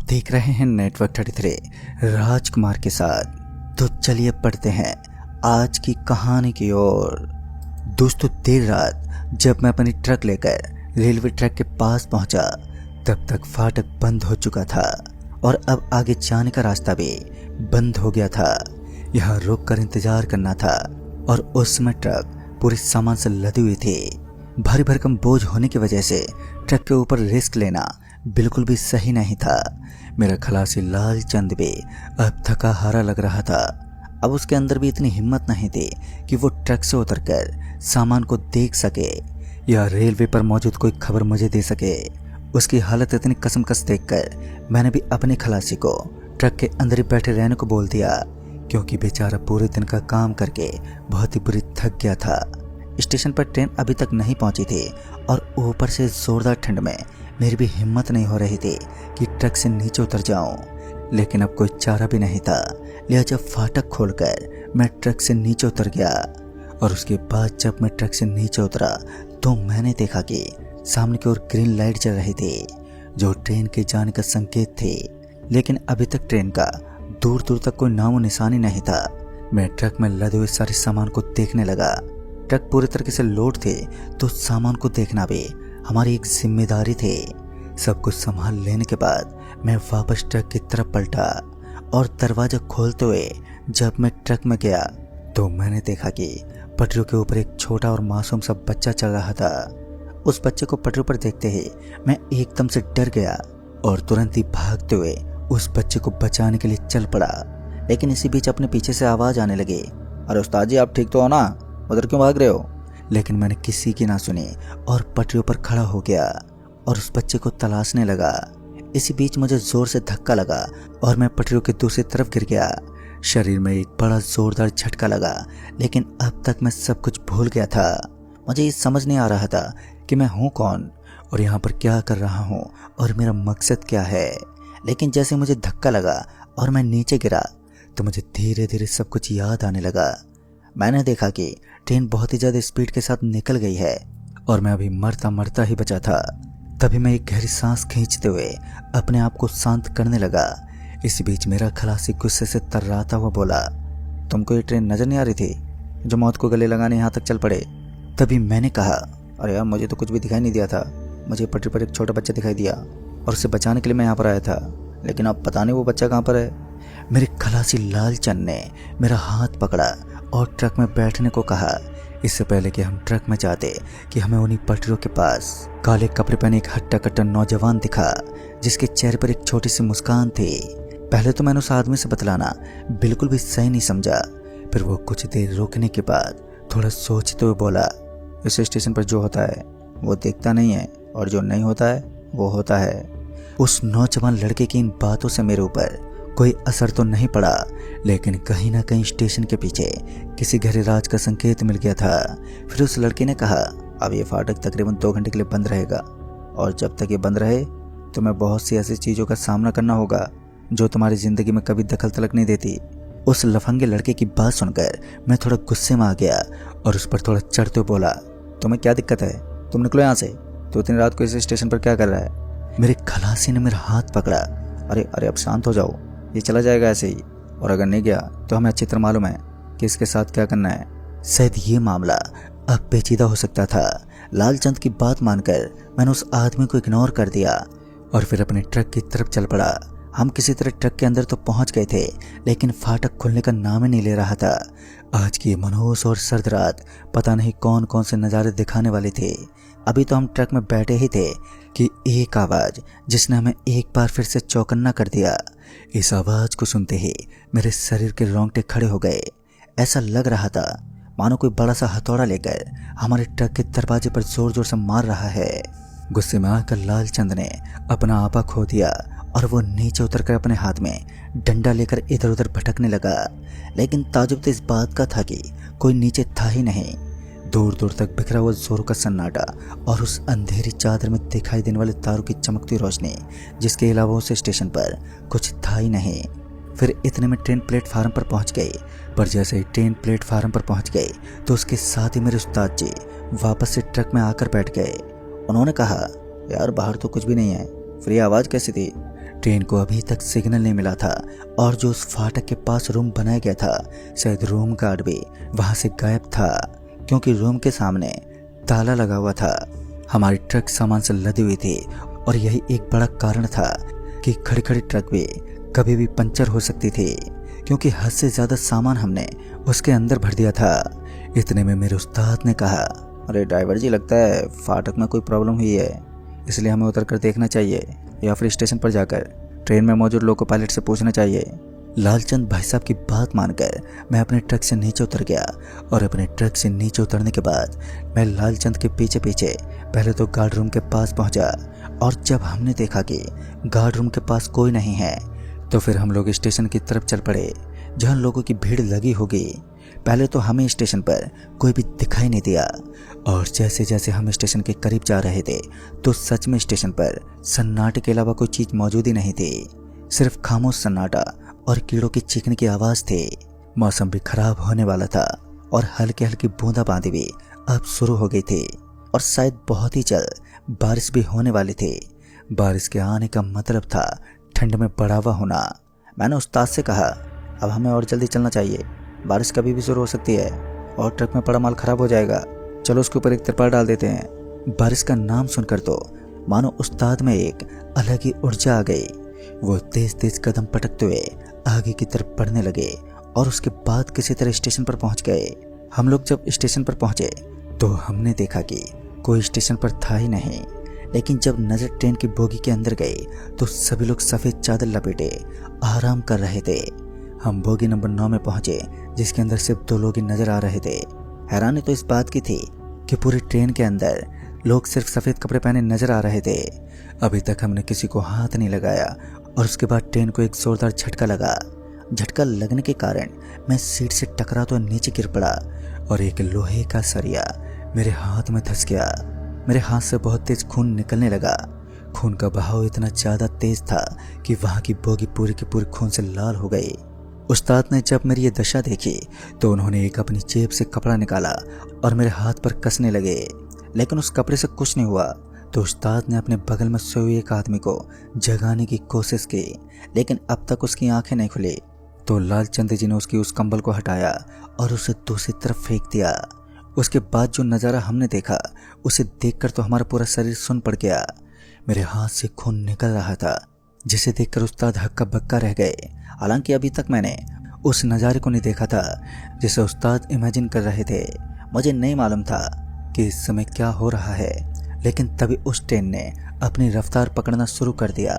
देख रहे हैं नेटवर्क 33 राजकुमार के साथ। तो चलिए पढ़ते हैं आज की कहानी की ओर। दोस्तों, देर रात जब मैं अपनी ट्रक लेकर रेलवे ट्रैक के पास पहुंचा तब तक फाटक बंद हो चुका था और अब आगे जाने का रास्ता भी बंद हो गया था। यहाँ रुक कर इंतजार करना था और उस समय ट्रक पूरे सामान से लदी हुई थी। भारी भरकम बोझ होने की वजह से ट्रक के ऊपर रिस्क लेना बिल्कुल भी सही नहीं था। मेरा खलासी लाल चंद भी अब थका हारा लग रहा था। अब उसके अंदर भी इतनी हिम्मत नहीं थी कि वो ट्रक से उतरकर सामान को देख सके या रेलवे पर मौजूद कोई खबर मुझे दे सके। उसकी हालत इतनी कसमकस देखकर मैंने भी अपने खलासी को ट्रक के अंदर ही बैठे रहने को बोल दिया, क्योंकि बेचारा पूरे दिन का काम करके बहुत ही बुरी थक गया था। स्टेशन पर ट्रेन अभी तक नहीं पहुंची थी और ऊपर से जोरदार ठंड में मेरी भी हिम्मत नहीं हो रही थी कि ट्रक से नीचे उतर जाऊं। लेकिन अब कोई चारा भी नहीं था, लिहाजा फाटक खोलकर मैं ट्रक से नीचे उतर गया। और उसके बाद जब मैं ट्रक से नीचे उतरा तो मैंने देखा कि सामने की ओर ग्रीन लाइट जल रही थी, जो ट्रेन के जाने का संकेत थी। लेकिन अभी तक ट्रेन का दूर दूर तक कोई नामो निशानी नहीं था। मैं ट्रक में लदे हुए सारे सामान को देखने लगा। ट्रक पूरी तरीके से लोड थे तो सामान को देखना भी हमारी एक जिम्मेदारी थी। सब कुछ संभाल लेने के बाद मैं वापस ट्रक की तरफ पलटा और दरवाजा खोलते हुए जब मैं ट्रक में गया तो मैंने देखा कि पटरियों के ऊपर एक छोटा और मासूम सा बच्चा चल रहा था। उस बच्चे को पटरियों पर देखते ही मैं एकदम से डर गया और तुरंत ही भागते हुए उस बच्चे को बचाने के लिए चल पड़ा। लेकिन इसी बीच अपने पीछे से आवाज आने लगी, अरे उस्ताद जी, आप ठीक तो हो ना? उधर क्यों भाग रहे हो? लेकिन मैंने किसी की ना सुनी और पटरियों पर खड़ा हो गया और उस बच्चे को तलाशने लगा। इसी बीच मुझे जोर से धक्का लगा और मैं पटरियों की दूसरी तरफ गिर गया। शरीर में एक बड़ा जोरदार झटका लगा, लेकिन अब तक मैं सब कुछ भूल गया था। मुझे ये समझ नहीं आ रहा था कि मैं हूँ कौन और यहाँ पर क्या कर रहा हूँ और मेरा मकसद क्या है। लेकिन जैसे मुझे धक्का लगा और मैं नीचे गिरा तो मुझे धीरे धीरे सब कुछ याद आने लगा। मैंने देखा कि ट्रेन बहुत ही ज्यादा स्पीड के साथ निकल गई है और मैं अभी मरता मरता ही बचा था। तभी मैं एक गहरी सांस खींचते हुए अपने आप को शांत करने लगा। इसी बीच मेरा खलासी गुस्से से तर्राता हुआ बोला, तुमको ये ट्रेन नजर नहीं आ रही थी जो मौत को गले लगाने यहाँ तक चल पड़े? तभी मैंने कहा, अरे यार, मुझे तो कुछ भी दिखाई नहीं दिया था। मुझे पटरी पर एक छोटा बच्चा दिखाई दिया और उसे बचाने के लिए मैं यहाँ पर आया था, लेकिन अब पता नहीं वो बच्चा कहाँ पर है। मेरे खलासी लालचंद ने मेरा हाथ पकड़ा और ट्रक में बैठने को कहा। इससे पहले कि हम ट्रक में जाते कि हमें उन्हीं पटरियों के पास काले कपड़े पहने एक हट्टा कट्टा नौजवान दिखा, जिसके चेहरे पर एक छोटी सी मुस्कान थी। पहले तो मैंने उस आदमी से बतलाना बिल्कुल भी सही नहीं समझा। फिर वो कुछ देर रुकने के बाद थोड़ा सोचते हुए बोला, इस स्टेशन पर जो होता है वो देखता नहीं है और जो नहीं होता है वो होता है। उस नौजवान लड़के की इन बातों से मेरे ऊपर कोई असर तो नहीं पड़ा, लेकिन कहीं ना कहीं स्टेशन के पीछे किसी गहरे राज का संकेत मिल गया था। फिर उस लड़के ने कहा, अब ये फाटक तकरीबन 2 घंटे के लिए बंद रहेगा और जब तक ये बंद रहे तो मैं बहुत सी ऐसी चीज़ों का सामना करना होगा जो तुम्हारी ज़िंदगी में कभी दखल तलक नहीं देती। उस लफंगे लड़के की बात सुनकर मैं थोड़ा गुस्से में आ गया और उस पर थोड़ा चढ़ते हुए बोला, तुम्हें क्या दिक्कत है? तुम निकलो यहाँ से। तो इतनी रात को इस स्टेशन पर क्या कर रहा है? मेरे खलासी ने मेरा हाथ पकड़ा, अरे अरे, अब शांत हो जाओ, ये चला जाएगा ऐसे ही, और अगर नहीं गया तो हमें अच्छी तरह मालूम है कि इसके साथ क्या करना है। शायद ये मामला अब पेचीदा हो सकता था। लालचंद की बात मानकर मैंने उस आदमी को इग्नोर कर दिया और फिर अपने ट्रक की तरफ चल पड़ा। हम किसी तरह ट्रक के अंदर तो पहुंच गए थे, लेकिन फाटक खुलने का नाम ही नहीं ले रहा था। आज की मनहूस और सर्द रात पता नहीं कौन कौन से नज़ारे दिखाने वाले थे। अभी तो हम ट्रक में बैठे ही थे कि एक आवाज़ जिसने हमें एक बार फिर से चौकन्ना कर दिया। इस आवाज़ को सुनते ही मेरे शरीर के रोंगटे खड़े हो गए। ऐसा लग रहा था मानो कोई बड़ा सा हथौड़ा लेकर हमारे ट्रक के दरवाजे पर जोर जोर से मार रहा है। गुस्से में आकर लालचंद ने अपना आपा खो दिया और वो नीचे उतरकर अपने हाथ में डंडा लेकर इधर उधर भटकने लगा। लेकिन ताजुब तो इस बात का था कि कोई नीचे था ही नहीं। दूर दूर तक बिखरा हुआ जोरों का सन्नाटा और उस अंधेरी चादर में दिखाई देने वाले तारों की चमकती रोशनी, जिसके अलावा उस स्टेशन पर कुछ था ही नहीं। फिर इतने में ट्रेन प्लेटफार्म पर पहुंच गई, पर जैसे ही ट्रेन प्लेटफार्म पर पहुंच गई तो उसके साथ ही मेरे उस्ताद जी वापस से ट्रक में आकर बैठ गए। उन्होंने कहा, यार बाहर तो कुछ भी नहीं है, फिर ये आवाज़ कैसी थी? ट्रेन को अभी तक सिग्नल नहीं मिला था और जो उस फाटक के पास रूम बनाया गया था, शायद रूम गार्ड भी वहां से गायब था, क्योंकि रूम के सामने ताला लगा हुआ था। हमारी ट्रक सामान से लदी हुई थी और यही एक बड़ा कारण था कि खड़ी खड़ी ट्रक भी कभी भी पंचर हो सकती थी, क्योंकि हद से ज़्यादा सामान हमने उसके अंदर भर दिया था। इतने में मेरे उस्ताद ने कहा, अरे ड्राइवर जी, लगता है फाटक में कोई प्रॉब्लम हुई है, इसलिए हमें उतर कर देखना चाहिए या फिर स्टेशन पर जाकर ट्रेन में मौजूद लोको पायलट से पूछना चाहिए। लालचंद भाई साहब की बात मानकर मैं अपने ट्रक से नीचे उतर गया और अपने ट्रक से नीचे उतरने के बाद मैं लालचंद के पीछे पीछे पहले तो गार्ड रूम के पास पहुंचा, और जब हमने देखा कि गार्ड रूम के पास कोई नहीं है तो फिर हम लोग स्टेशन की तरफ चल पड़े, जहां लोगों की भीड़ लगी होगी। पहले तो हमें स्टेशन पर कोई भी दिखाई नहीं दिया, और जैसे जैसे हम स्टेशन के करीब जा रहे थे तो सच में स्टेशन पर सन्नाटे के अलावा कोई चीज मौजूद ही नहीं थी। सिर्फ खामोश सन्नाटा और कीड़ों की चीखने की आवाज थी। मौसम भी खराब होने वाला था और हल्की हल्की बूंदाबांदी भी अब शुरू हो गई थी, और शायद बहुत ही जल्द बारिश भी होने वाली थी। बारिश के आने का मतलब था ठंड में बढ़ावा होना। मैंने उस्ताद से कहा, अब हमें और जल्दी चलना चाहिए, बारिश कभी भी शुरू हो सकती है और ट्रक में पड़ा माल खराब हो जाएगा। चलो उसके ऊपर एक तिरपाल डाल देते हैं। बारिश का नाम सुनकर तो मानो उस्ताद में एक अलग ही ऊर्जा आ गई। वो तेज तेज कदम पटकते हुए आगे की तरफ बढ़ने लगे और उसके बाद किसी तरह स्टेशन पर पहुंच गए। हम लोग जब स्टेशन पर पहुंचे तो हमने देखा कि कोई स्टेशन पर था ही नहीं, लेकिन जब नजर ट्रेन की बोगी के अंदर गई तो सभी लोग सफेद चादर लपेटे आराम कर रहे थे। हम बोगी नंबर 9 में पहुंचे, जिसके अंदर सिर्फ 2 लोग ही नजर आ रहे थे। हैरानी तो इस बात की थी कि पूरी ट्रेन के अंदर लोग सिर्फ सफेद कपड़े पहने नजर आ रहे थे। अभी तक हमने किसी को हाथ नहीं लगाया, और उसके बाद ट्रेन को एक जोरदार झटका लगा। झटका लगने के कारण मैं सीट से टकरा तो नीचे गिर पड़ा और एक लोहे का सरिया मेरे हाथ में धंस गया। मेरे हाथ से बहुत तेज खून निकलने लगा। खून का बहाव इतना ज्यादा तेज था कि वहां की बोगी पूरी की पूरी खून से लाल हो गई। उस्ताद ने जब मेरी ये दशा देखी तो उन्होंने एक अपनी जेब से कपड़ा निकाला और मेरे हाथ पर कसने लगे, लेकिन उस कपड़े से कुछ नहीं हुआ। तो उस्ताद ने अपने बगल में सोए हुए एक आदमी को जगाने की कोशिश की, लेकिन अब तक उसकी आंखें नहीं खुली। तो लालचंद जी ने उसकी उस कंबल को हटाया और उसे दूसरी तरफ फेंक दिया। उसके बाद जो नज़ारा हमने देखा उसे देखकर तो हमारा पूरा शरीर सुन्न पड़ गया। मेरे हाथ से खून निकल रहा था, जिसे देखकर उस्ताद हक्का बक्का रह गए। हालांकि अभी तक मैंने उस नज़ारे को नहीं देखा था जिसे उस्ताद इमेजिन कर रहे थे। मुझे नहीं मालूम था कि इस समय क्या हो रहा है, लेकिन तभी उस ट्रेन ने अपनी रफ्तार पकड़ना शुरू कर दिया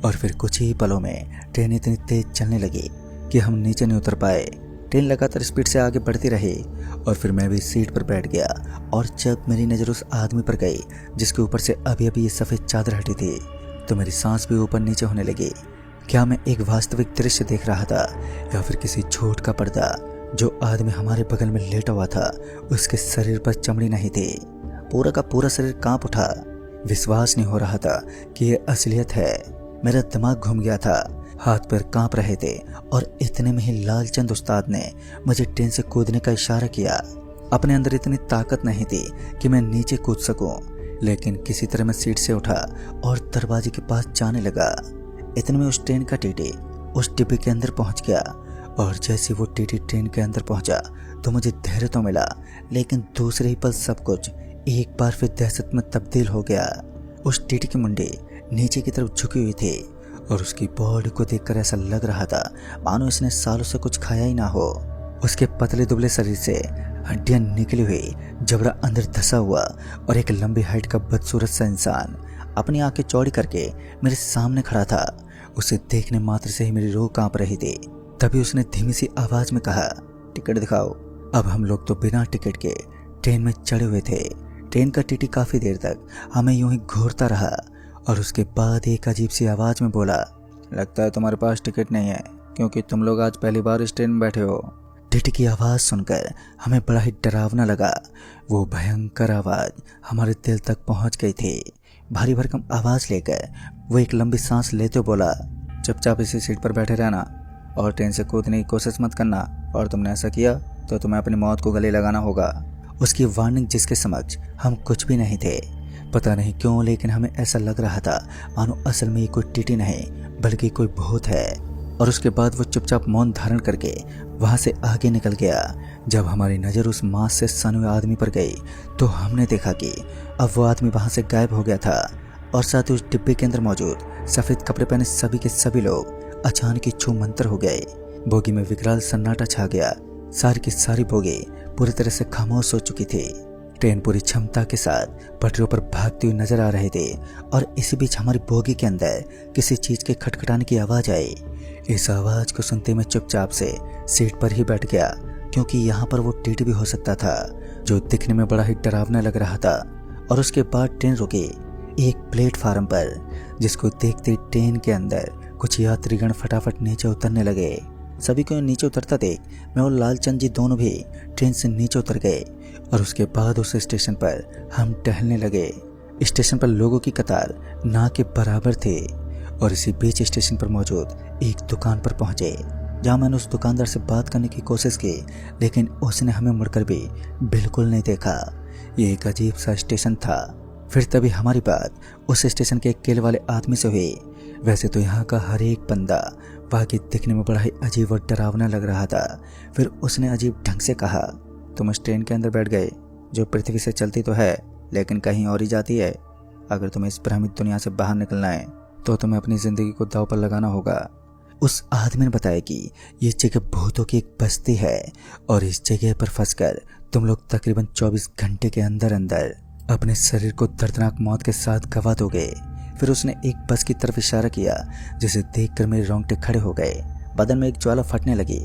और फिर कुछ ही पलों में ट्रेन इतनी तेज चलने लगी कि हम नीचे नहीं उतर पाए। ट्रेन लगातार स्पीड से आगे बढ़ती रही और फिर मैं भी सीट पर बैठ गया, और जब मेरी नज़र उस आदमी पर गई जिसके ऊपर से अभी अभी ये सफ़ेद चादर हटी थी, तो मेरी सांस भी ऊपर नीचे होने लगी। क्या मैं एक वास्तविक दृश्य देख रहा था या फिर किसी झूठ का पर्दा? जो आदमी हमारे बगल में लेटा हुआ था उसके शरीर पर चमड़ी नहीं थी, पूरा का पूरा शरीर कांप उठा। विश्वास नहीं हो रहा था कि ये असलियत है। मेरा दिमाग घूम गया था, हाथ पैर कांप रहे थे, और इतने में ही लालचंद उस्ताद ने मुझे ट्रेन से कूदने का इशारा किया। अपने अंदर इतनी ताकत नहीं थी कि मैं नीचे कूद सकूं, लेकिन किसी तरह मैं सीट से उठा और दरवाजे के पास जाने लगा। इतने में उस ट्रेन का टीटी उस डिब्बे के अंदर पहुंच गया, और जैसे वो टीटी ट्रेन के अंदर पहुंचा तो मुझे धैर्य तो मिला, लेकिन दूसरे ही पल सब कुछ एक बार फिर दहशत में तब्दील हो गया। उस टीटी की मुंडी नीचे की तरफ झुकी हुई थी और उसकी बॉडी को देखकर ऐसा लग रहा था मानो इसने सालों से कुछ खाया ही ना हो। उसके पतले दुबले शरीर से हड्डियां निकली हुई, जबड़ा अंदर धंसा हुआ, और एक लंबी हाइट का बदसूरत सा इंसान अपनी आंखें चौड़ी करके मेरे सामने खड़ा था। उसे देखने मात्र से ही मेरी रूह कांप रही थी। तभी उसने धीमी सी आवाज में कहा, टिकट दिखाओ। अब हम लोग तो बिना टिकट के ट्रेन में चढ़े हुए थे। ट्रेन का टीटी काफी देर तक हमें यूं ही घूरता रहा, और उसके बाद एक अजीब सी आवाज में बोला, लगता है तुम्हारे पास टिकट नहीं है, क्योंकि तुम लोग आज पहली बार इस ट्रेन में बैठे हो। टीटी की आवाज सुनकर हमें बड़ा ही डरावना लगा। वो भयंकर आवाज हमारे दिल तक पहुंच गई थी। भारी भरकम आवाज लेकर वो एक लंबी सांस लेते बोला, चुपचाप इसी सीट पर बैठे रहना और ट्रेन से कूदने की कोशिश मत करना, और तुमने ऐसा किया तो तुम्हें अपनी मौत को गले लगाना होगा। उसकी वार्निंग जिसके समक्ष हम कुछ भी नहीं थे। पता नहीं क्यों, लेकिन हमें ऐसा लग रहा था मानो असल में ये कोई टीटी नहीं बल्कि कोई भूत है। और उसके बाद वो चुपचाप मौन धारण करके वहां से आगे निकल गया। जब हमारी नज़र उस मास्क से सने हुए आदमी पर गई तो हमने देखा कि अब वो आदमी वहां से गायब हो गया था और साथ ही उस डिब्बे के अंदर मौजूद सफ़ेद कपड़े पहने सभी के सभी लोग अचानक ही छू मंतर हो गए। बोगी में विकराल सन्नाटा छा गया। सारी की सारी बोगी पूरी तरह से खामोश हो चुकी थी। ट्रेन पूरी क्षमता के साथ पटरियों पर भागती हुई नजर आ रहे थे और इसी बीच हमारी बोगी के अंदर किसी चीज के खटखटाने की आवाज आई। इस आवाज को सुनते मैं चुपचाप से सीट पर ही बैठ गया, क्योंकि यहाँ पर वो टीटी भी हो सकता था जो दिखने में बड़ा ही डरावना लग रहा था। और उसके बाद ट्रेन रुकी एक प्लेटफार्म पर, जिसको देखते ही ट्रेन के अंदर कुछ यात्रीगण फटाफट नीचे उतरने लगे। सभी को नीचे उतरता देख मैं और लालचंद जी दोनों भी ट्रेन से नीचे उतर गए और उसके बाद उस स्टेशन पर हम टहलने लगे। स्टेशन पर लोगों की कतार ना के बराबर थे और इसी बीच स्टेशन पर मौजूद एक दुकान पर पहुंचे, जहां मैंने उस दुकानदार से बात करने की कोशिश की, लेकिन उसने हमें मुड़कर भी बिल्कुल नहीं देखा। ये एक अजीब सा स्टेशन था। फिर तभी हमारी बात उस स्टेशन के एक केले वाले आदमी से हुई। वैसे तो यहाँ का हर एक बंदा वाकई दिखने में बड़ा ही अजीब और डरावना लग रहा था। फिर उसने अजीब ढंग से कहा, तुम इस ट्रेन के अंदर बैठ गए जो पृथ्वी से चलती तो है लेकिन कहीं और ही जाती है। अगर तुम्हें इस भ्रमित दुनिया से बाहर निकलना है तो तुम्हें अपनी जिंदगी को दांव पर लगाना होगा। उस आदमी ने बताया कि ये जगह भूतों की एक बस्ती है और इस जगह पर फंसकर तुम लोग तकरीबन 24 घंटे के अंदर अंदर अपने शरीर को दर्दनाक मौत के साथ गंवा दोगे। फिर उसने एक बस की तरफ इशारा किया, जिसे देखकर मेरे रोंगटे खड़े हो गए। बदन में एक ज्वाला फटने लगी।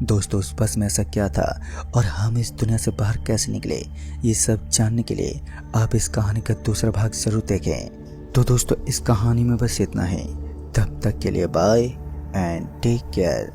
दोस्तों, उस बस में ऐसा क्या था और हम इस दुनिया से बाहर कैसे निकले, ये सब जानने के लिए आप इस कहानी का दूसरा भाग जरूर देखें। तो दोस्तों, इस कहानी में बस इतना ही। तब तक के लिए बाय एंड टेक केयर।